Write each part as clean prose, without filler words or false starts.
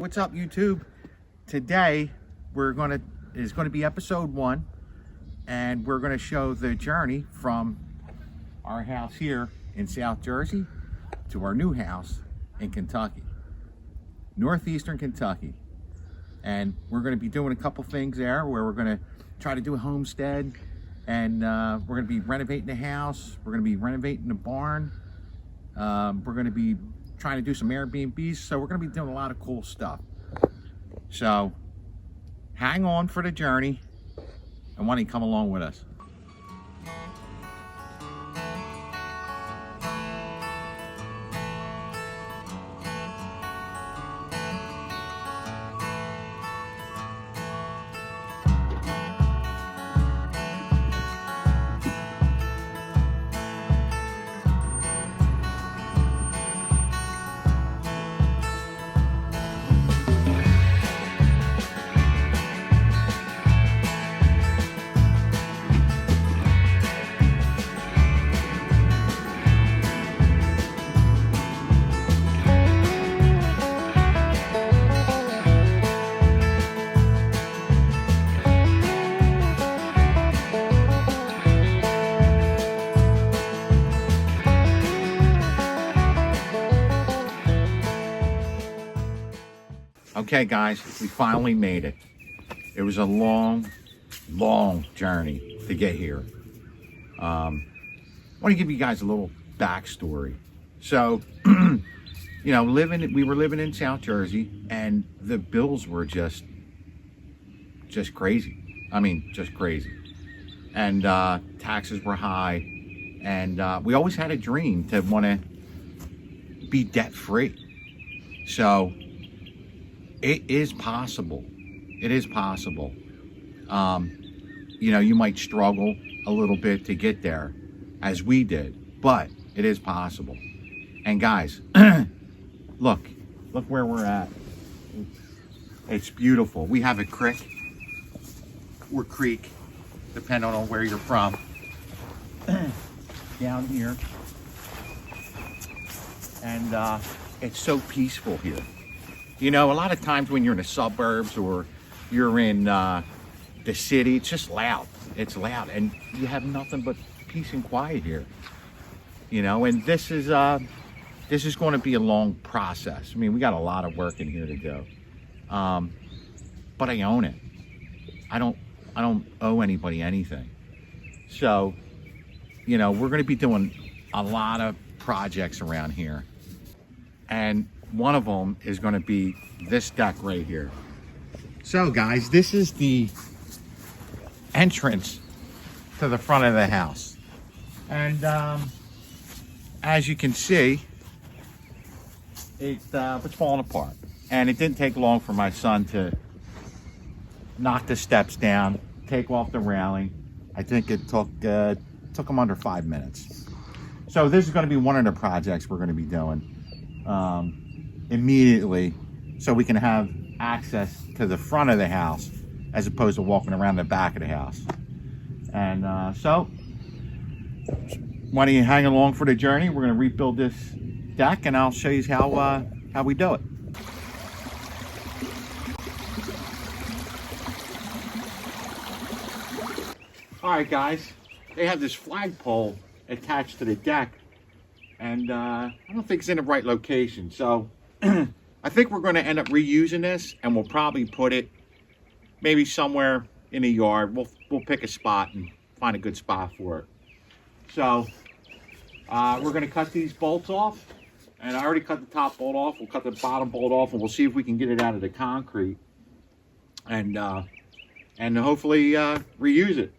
What's up, YouTube? Today is going to be episode 1, and we're going to show the journey from our house here in South Jersey to our new house in Kentucky, northeastern Kentucky. And we're going to be doing a couple things there where we're going to try to do a homestead, and we're going to be renovating the house. We're going to be renovating the barn. We're going to be trying to do some Airbnbs, so we're going to be doing a lot of cool stuff. So hang on for the journey, and why don't you come along with us? Okay, guys, we finally made it. It was a long journey to get here. I want to give you guys a little backstory. So, we were living in South Jersey, and the bills were just crazy. I mean, just crazy. And taxes were high, and we always had a dream to want to be debt-free. So it is possible. It is possible. You might struggle a little bit to get there, as we did, but it is possible. And guys, look where we're at. It's beautiful. We have a creek, or creek, depending on where you're from, down here. And it's so peaceful here. A lot of times when you're in the suburbs or you're in the city, it's just loud. It's loud, and you have nothing but peace and quiet here. And this is going to be a long process. I mean, we got a lot of work in here to do, but I own it. I don't owe anybody anything. So, we're going to be doing a lot of projects around here, and one of them is going to be this deck right here. So guys, this is the entrance to the front of the house. And as you can see, it's falling apart. And it didn't take long for my son to knock the steps down, take off the railing. I think it took him under 5 minutes. So this is going to be one of the projects we're going to be doing immediately, so we can have access to the front of the house as opposed to walking around the back of the house. And so why don't you hang along for the journey? We're going to rebuild this deck, and I'll show you how we do it. All right, guys, they have this flagpole attached to the deck, and I don't think it's in the right location. So I think we're going to end up reusing this, and we'll probably put it maybe somewhere in the yard. We'll pick a spot and find a good spot for it. So we're going to cut these bolts off, and I already cut the top bolt off. We'll cut the bottom bolt off, and we'll see if we can get it out of the concrete, and hopefully reuse it.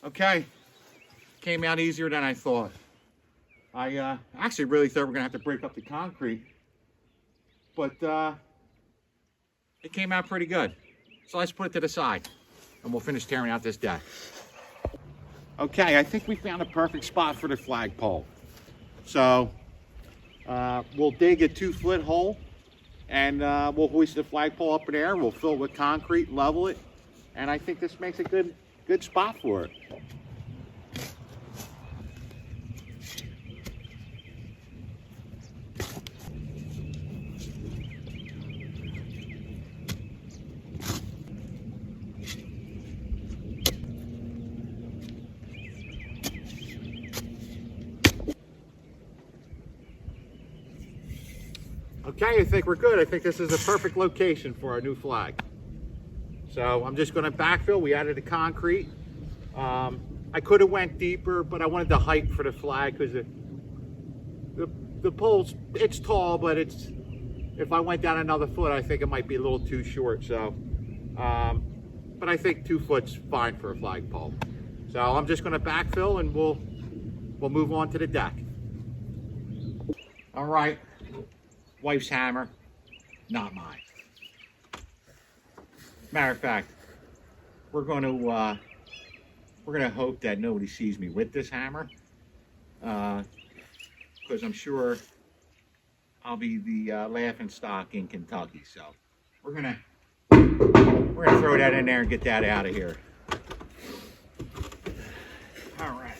Okay, came out easier than I thought. I actually really thought we were gonna have to break up the concrete, but it came out pretty good. So let's put it to the side and we'll finish tearing out this deck. Okay, I think we found a perfect spot for the flagpole. So we'll dig a 2-foot hole and we'll hoist the flagpole up in the air. We'll fill it with concrete, level it, and I think this makes a good spot for it. Okay, I think we're good. I think this is a perfect location for our new flag. So I'm just going to backfill. We added the concrete. I could have went deeper, but I wanted the height for the flag because the pole's, it's tall, but if I went down another foot, I think it might be a little too short. So, but I think 2 foot's fine for a flagpole. So I'm just going to backfill and we'll move on to the deck. All right. Wife's hammer, not mine. Matter of fact, we're gonna hope that nobody sees me with this hammer, because I'm sure I'll be the laughing stock in Kentucky. So we're gonna throw that in there and get that out of here. All right.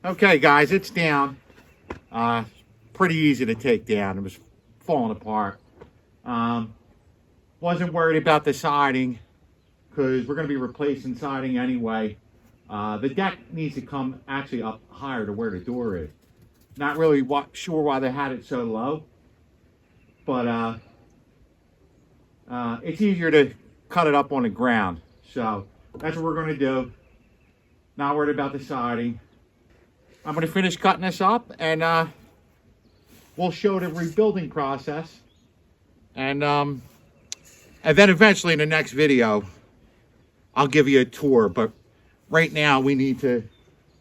Okay, guys, it's down. Pretty easy to take down. It was falling apart. Wasn't worried about the siding because we're going to be replacing siding anyway. The deck needs to come actually up higher to where the door is. Not really sure why they had it so low, but it's easier to cut it up on the ground. So that's what we're going to do. Not worried about the siding. I'm going to finish cutting this up and we'll show the rebuilding process. And then eventually in the next video, I'll give you a tour. But right now we need to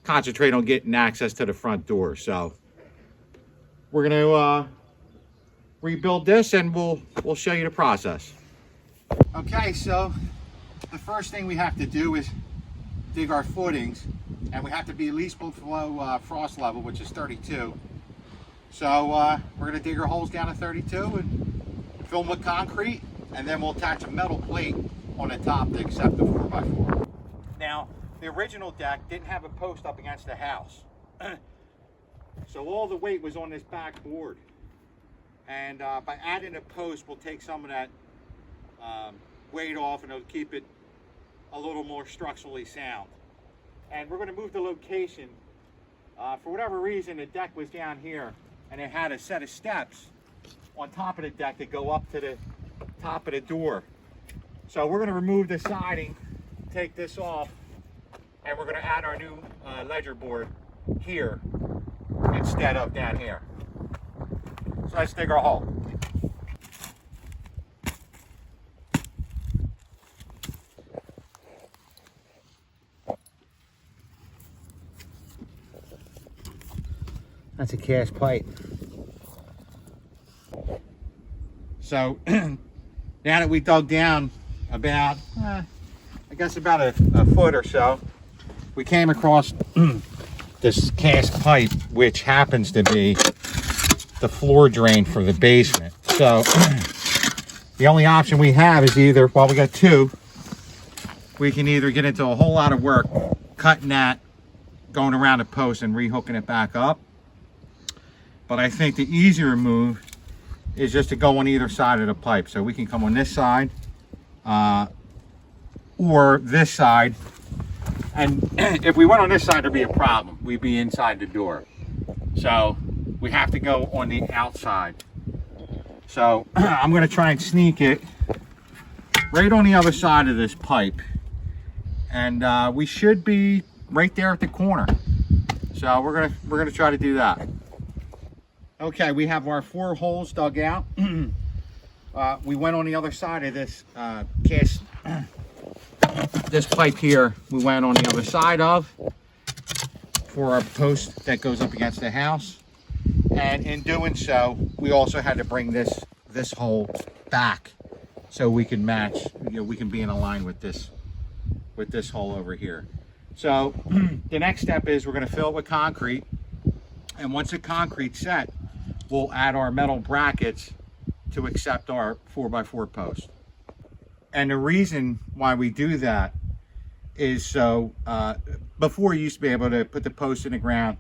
concentrate on getting access to the front door. So we're going to rebuild this and we'll show you the process. Okay, so the first thing we have to do is dig our footings, and we have to be at least below frost level, which is 32. So we're going to dig our holes down to 32 and fill them with concrete, and then we'll attach a metal plate on the top to accept the 4x4. Now, the original deck didn't have a post up against the house. So all the weight was on this back board. And by adding a post, we'll take some of that weight off and it'll keep it a little more structurally sound. and we're going to move the location. For whatever reason, the deck was down here, and it had a set of steps on top of the deck that go up to the top of the door. So we're going to remove the siding, take this off, and we're going to add our new ledger board here instead of down here. So let's dig our hole. That's a cast pipe. So now that we dug down about, I guess about a foot or so, we came across this cast pipe, which happens to be the floor drain for the basement. So the only option we have is either, well, we got two. We can either get into a whole lot of work cutting that, going around the post and rehooking it back up. But I think the easier move is just to go on either side of the pipe. So we can come on this side or this side. And if we went on this side, there'd be a problem. We'd be inside the door. So we have to go on the outside. So I'm going to try and sneak it right on the other side of this pipe. And we should be right there at the corner. So we're gonna try to do that. Okay, we have our 4 holes dug out. We went on the other side of this this pipe here. We went on the other side of for our post that goes up against the house. And in doing so, we also had to bring this hole back so we can match. We can be in a line with this hole over here. So the next step is we're going to fill it with concrete, and once the concrete's set, we'll add our metal brackets to accept our 4x4 post. And the reason why we do that is so before you used to be able to put the post in the ground,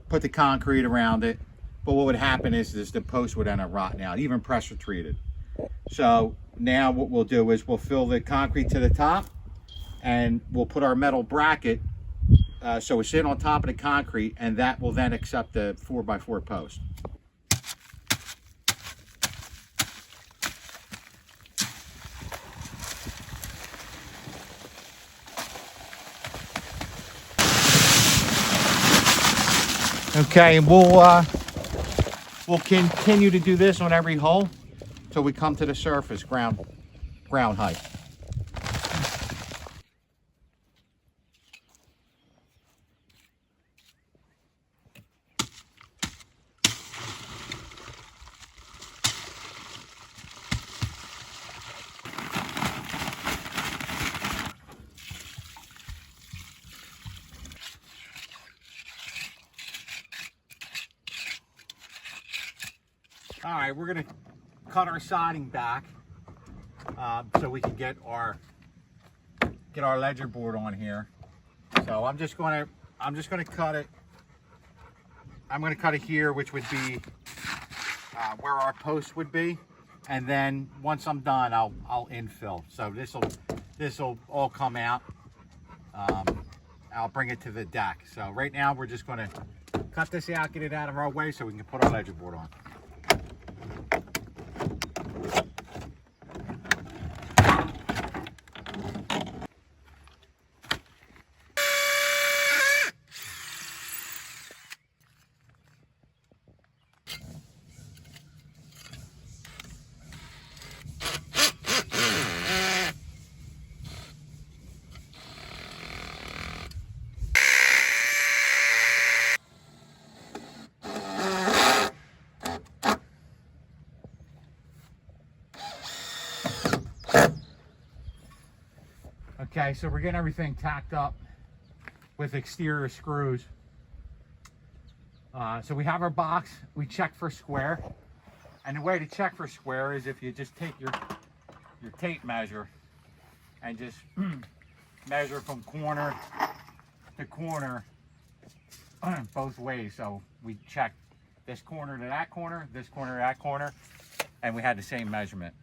put the concrete around it, but what would happen is the post would end up rotting out, even pressure treated. So now what we'll do is we'll fill the concrete to the top, and we'll put our metal bracket so it's sitting on top of the concrete, and that will then accept the 4x4 post. Okay, and we'll continue to do this on every hole till we come to the surface, ground height. All right, we're gonna cut our siding back so we can get our ledger board on here. So I'm just gonna cut it. I'm gonna cut it here, which would be where our post would be, and then once I'm done, I'll infill. So this'll all come out. I'll bring it to the deck. So right now we're just gonna cut this out, get it out of our way, so we can put our ledger board on. Okay, so we're getting everything tacked up with exterior screws. So we have our box, we check for square. And the way to check for square is if you just take your tape measure and just measure from corner to corner both ways. So we check this corner to that corner, this corner to that corner, and we had the same measurement.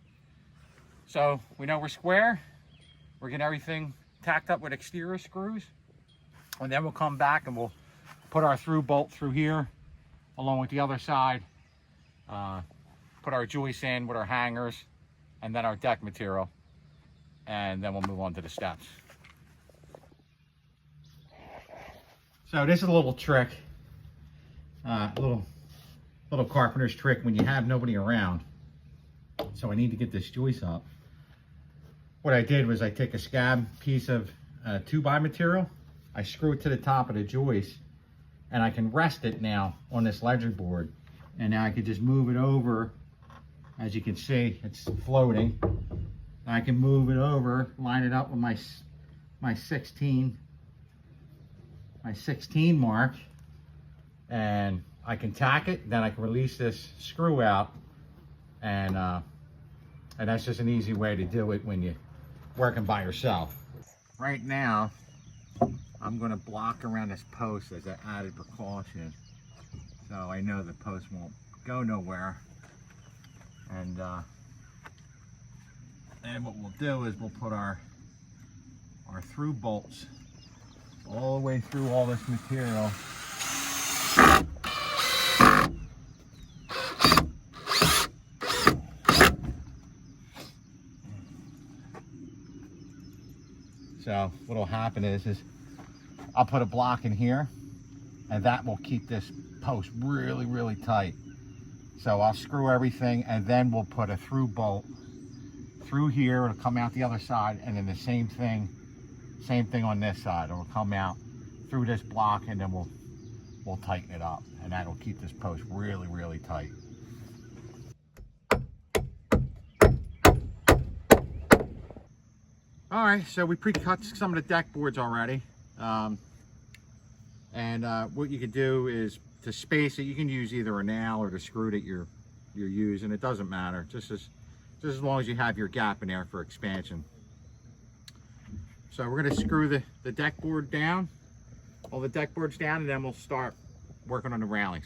So we know we're square. We're getting everything tacked up with exterior screws. And then we'll come back and we'll put our through bolt through here along with the other side. Put our joists in with our hangers and then our deck material. And then we'll move on to the steps. So this is a little trick, little carpenter's trick when you have nobody around. So I need to get this joist up. What I did was I take a scab piece of 2x material, I screw it to the top of the joist, and I can rest it now on this ledger board. And now I can just move it over. As you can see, it's floating. I can move it over, line it up with my 16 mark, and I can tack it. Then I can release this screw out, and that's just an easy way to do it when you're working by yourself. Right now, I'm going to block around this post as an added precaution, so I know the post won't go nowhere. And what we'll do is we'll put our through bolts all the way through all this material. So what'll happen is I'll put a block in here, and that will keep this post really, really tight. So I'll screw everything, and then we'll put a through bolt through here. It'll come out the other side, and then the same thing on this side. It'll come out through this block, and then we'll tighten it up, and that'll keep this post really, really tight. All right, so we pre-cut some of the deck boards already. What you can do is to space it, you can use either a nail or the screw that you're using. It doesn't matter, just as long as you have your gap in there for expansion. So we're going to screw the deck board down, all the deck boards down, and then we'll start working on the railings.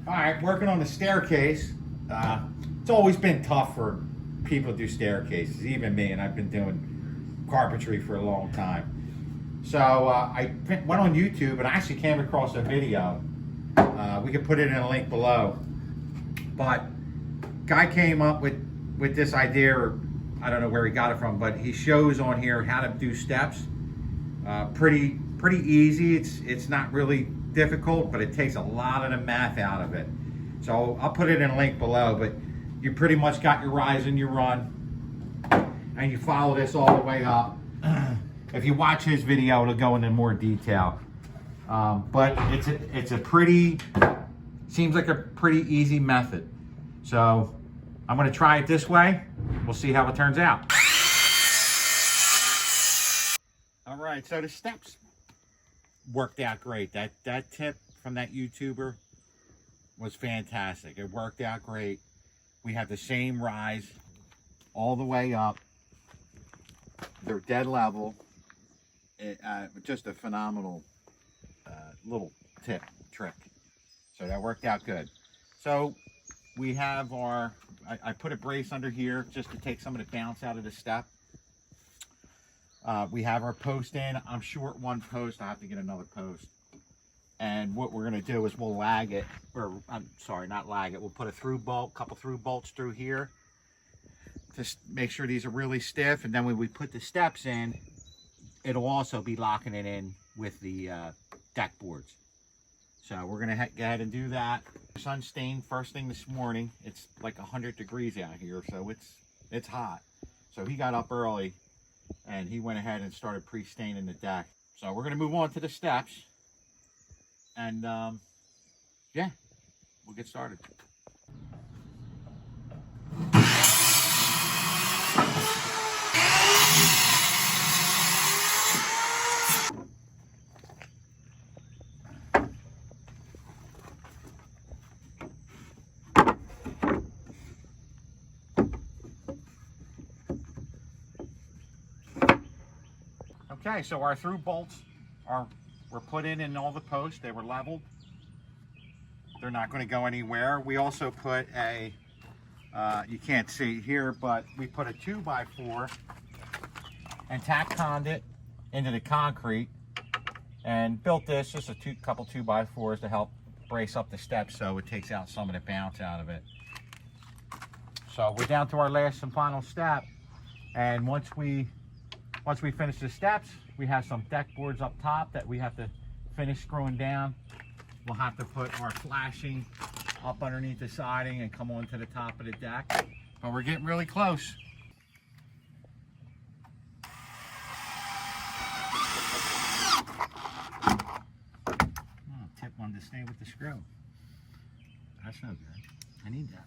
All right, working on the staircase. It's always been tough for people to do staircases, even me, and I've been doing carpentry for a long time. So I went on YouTube and I actually came across a video. We can put it in a link below. But guy came up with this idea, or I don't know where he got it from, but he shows on here how to do steps. Pretty easy. It's not really difficult, but it takes a lot of the math out of it. So I'll put it in a link below, but you pretty much got your rise and your run, and you follow this all the way up. If you watch his video, it'll go into more detail. But seems like a pretty easy method. So I'm gonna try it this way. We'll see how it turns out. All right, so the steps worked out great. That tip from that YouTuber was fantastic. It worked out great. We have the same rise all the way up. They're dead level. Just a phenomenal little trick. So that worked out good. So we have I put a brace under here just to take some of the bounce out of the step. We have our post in. I'm short one post. I have to get another post. And what we're going to do is we'll lag it, or I'm sorry, not lag it. We'll put a through bolt, couple through bolts through here to make sure these are really stiff. And then when we put the steps in, it'll also be locking it in with the deck boards. So we're going to go ahead and do that. Sun stained first thing this morning. It's like 100 degrees out here, so it's hot. So he got up early and he went ahead and started pre-staining the deck. So we're going to move on to the steps. And yeah, we'll get started. Okay, so our through bolts were put in all the posts. They were leveled. They're not going to go anywhere. We also put a You can't see it here, but we put a 2x4 and tack conduit into the concrete and built this, just a couple 2x4s to help brace up the steps so it takes out some of the bounce out of it. So we're down to our last and final step, and once we finish the steps, we have some deck boards up top that we have to finish screwing down. We'll have to put our flashing up underneath the siding and come onto the top of the deck, but we're getting really close. Tip wanted to stay with the screw. That's no good. I need that.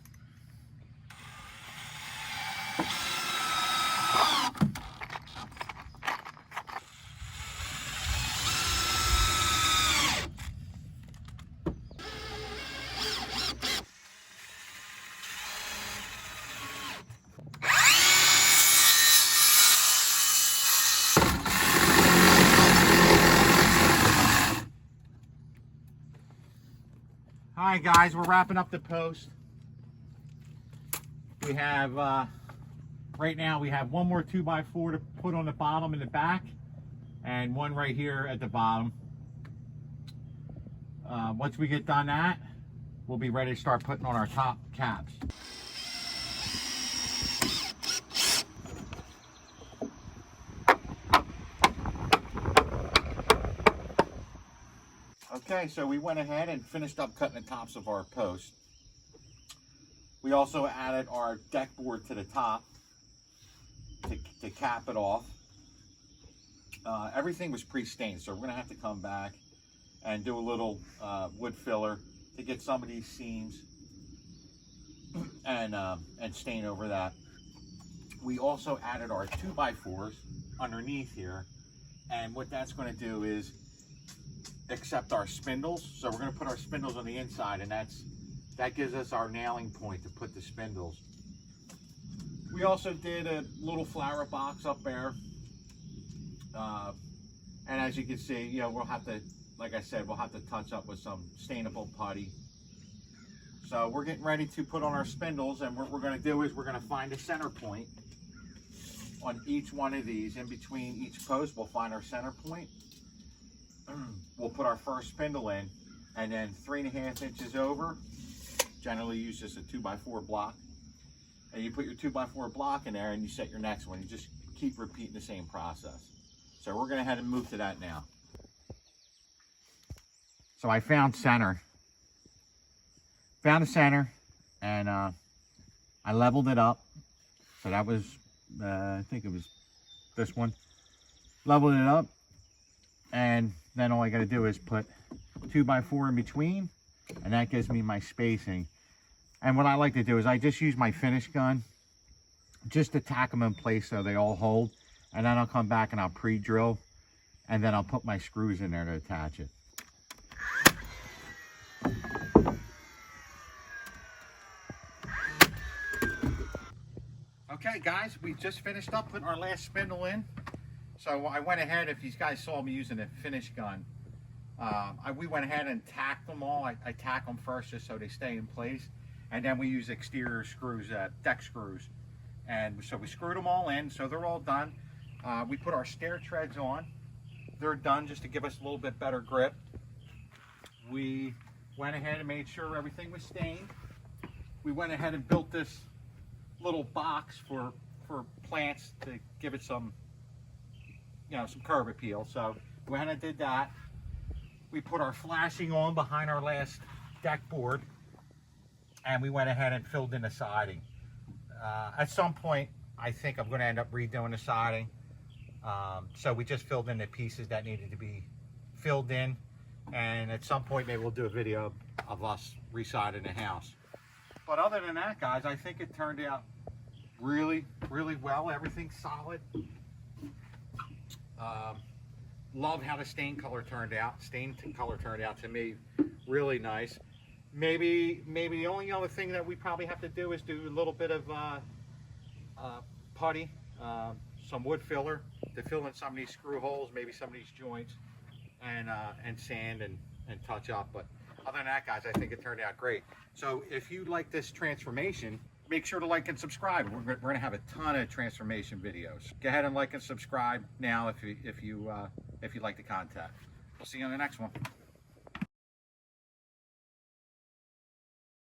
All right, guys, we're wrapping up the post. We have, right now, we have one more 2x4 to put on the bottom and the back, and one right here at the bottom. Once we get done that, we'll be ready to start putting on our top caps. Okay, so we went ahead and finished up cutting the tops of our posts. We also added our deck board to the top to cap it off. Everything was pre-stained, so we're going to have to come back and do a little wood filler to get some of these seams and stain over that. We also added our 2x4s underneath here, and what that's going to do is accept our spindles. So we're going to put our spindles on the inside, and that gives us our nailing point to put the spindles. We also did a little flower box up there, and as you can see, you know, we'll have to, like I said, we'll have to touch up with some stainable putty. So we're getting ready to put on our spindles, and what we're going to do is we're going to find a center point on each one of these. In between each post, we'll find our center point. We'll put our first spindle in, and then 3.5 inches over, generally use just a 2x4 block, and you put your 2x4 block in there and you set your next one. You just keep repeating the same process. So we're going to head and move to that now. So I found the center, and I leveled it up. So that was, I think it was this one. Leveled it up, and then all I got to do is put 2x4 in between, and that gives me my spacing. And what I like to do is I just use my finish gun just to tack them in place so they all hold, and then I'll come back and I'll pre-drill, and then I'll put my screws in there to attach it. Okay guys, we just finished up putting our last spindle in. So I went ahead, if you guys saw me using a finish gun, we went ahead and tacked them all. I tack them first just so they stay in place. And then we use exterior screws, deck screws. And so we screwed them all in, so they're all done. We put our stair treads on. They're done just to give us a little bit better grip. We went ahead and made sure everything was stained. We went ahead and built this little box for plants to give it some, you know, some curb appeal. So we went and did that. We put our flashing on behind our last deck board, and we went ahead and filled in the siding. At some point, I think I'm going to end up redoing the siding. So we just filled in the pieces that needed to be filled in, and at some point maybe we'll do a video of us residing the house. But other than that, guys, I think it turned out really, really well. Everything's solid. Love how the stain color turned out. Stain color turned out to me really nice. Maybe the only other thing that we probably have to do is do a little bit of putty, some wood filler to fill in some of these screw holes, maybe some of these joints, and sand and touch up. But other than that, guys, I think it turned out great. So if you like this transformation, make sure to like and subscribe. We're going to have a ton of transformation videos. Go ahead and like and subscribe now if you like the content. We'll see you on the next one.